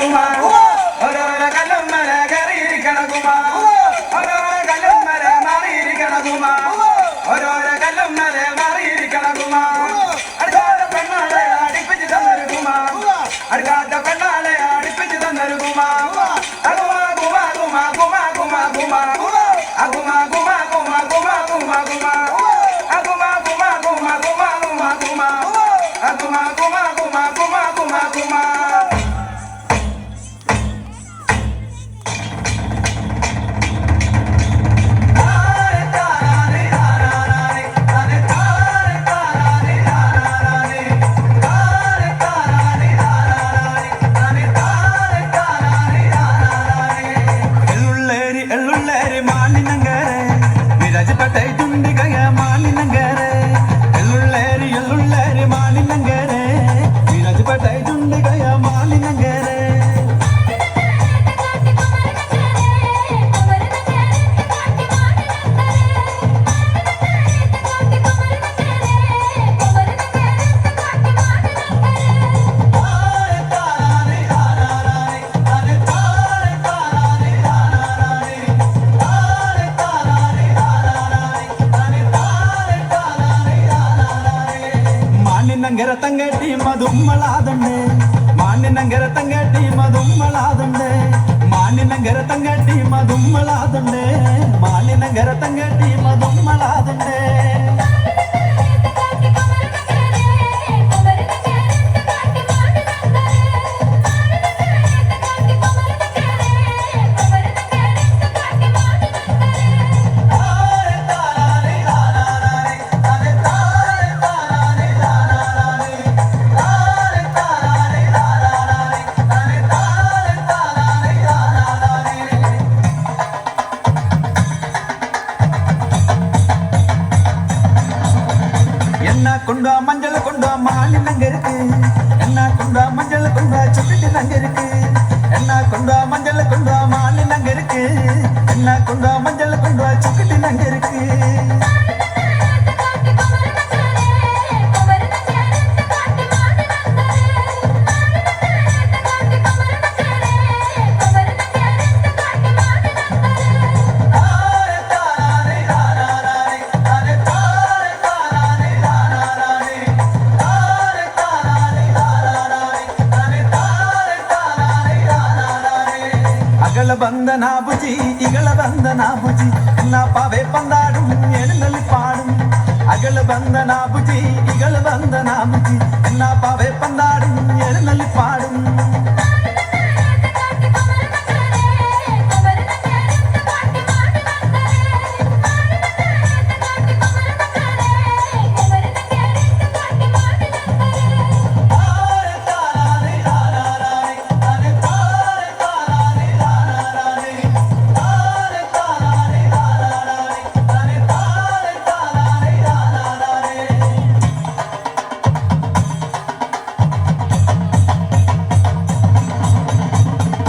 കണകുമാ ഓരോരോ കല്ലും മല കയറിയിരിക്കണകുമാ ഓരോരോ കല്ലും മല മാറിയിരിക്കണകുമാ ഓരോരോ കല്ലും മല മാറിയിരിക്കണകുമാ അടുക്കാത്ത പെണ്ണാളെ അടിപ്പിച്ച് തന്നൊരുകുമാ അടുക്കാത്ത പെണ്ണാളെ അടിപ്പിച്ച് തന്നൊരുകുമാ അകുമാ കുമാ കുമാ കുമാ കുമാ കുമാ അകുമാ കുമാ കുമാ കുമാ കുമാ കുമാ അകുമാ കുമാ കുമാ കുമാ കുമാ കുമാ അകുമാ കുമാ കുമാ കുമാ കുമാ കുമാ മാനിനങ്കര തങ്കട്ടി മധുമ്മളാതുണ്ട് മാനിനങ്കര തങ്കട്ടി മധുമ്മളാതുണ്ട് മാനിനങ്കര തങ്കട്ടി മധുമ്മളാതുണ്ട് മാനിനങ്കര തങ്കട്ടി മധുമ്മളാതുണ്ട് கொண்டா மஞ்சள் கொண்டா மானின் அங்க இருக்கு என்ன கொண்டா மஞ்சள் கொண்டா சுக்கிட்டு அங்க இருக்கு என்ன கொண்டா மஞ்சள் கொண்டா மானின் அங்க இருக்கு என்ன கொண்டா மஞ்சள் கொண்டா சுக்கிட்டு அங்க இருக்கு ಅಗಳ ಬಂದ ನಾಬುಜಿ ಇಗಳ ಬಂದ ನಾಬುಜಿ ಎನ್ನ ಪಾವೆ ಪಂದಾಡು ಎಣ್ಣಲ್ಲಿ ಪಾಡು ಅಗಳ ಬಂದ ನಾಬುಜಿ ಇಗಳ ಬಂದ ನಾಬುಜಿ ಎನ್ನ ಪಾವೆ ಪಂದಾಡು ಎಣ್ಣಲ್ಲಿ ಪಾಡು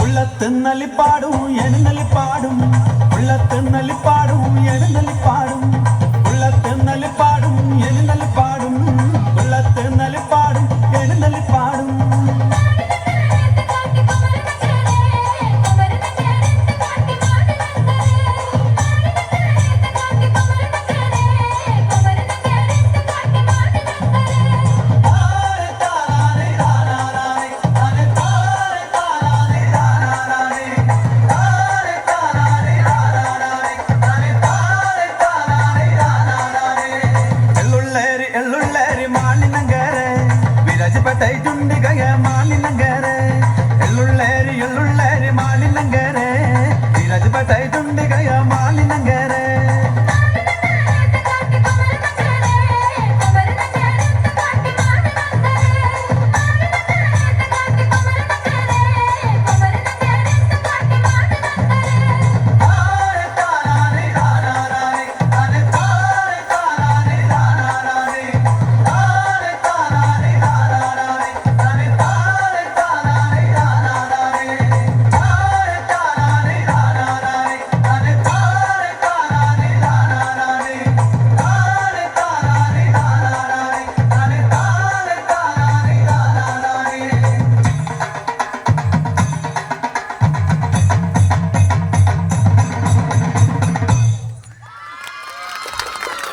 உள்ளத்தின்னலி பாடும் எழுநலி பாடும் உள்ளத்தின்னலி பாடும் எழுநலி பாடும் உள்ளத்தின்னலி பாடும் எழுநலி பாடும் உள்ளத்தின்னலி பாடும் எழுநலி பாடும் ಮಾನಿನಂಗರ ವಿರಾಜಪೇಟೆ ಜುಂಡಿಗಯ ಮಾನಿನಂಗರ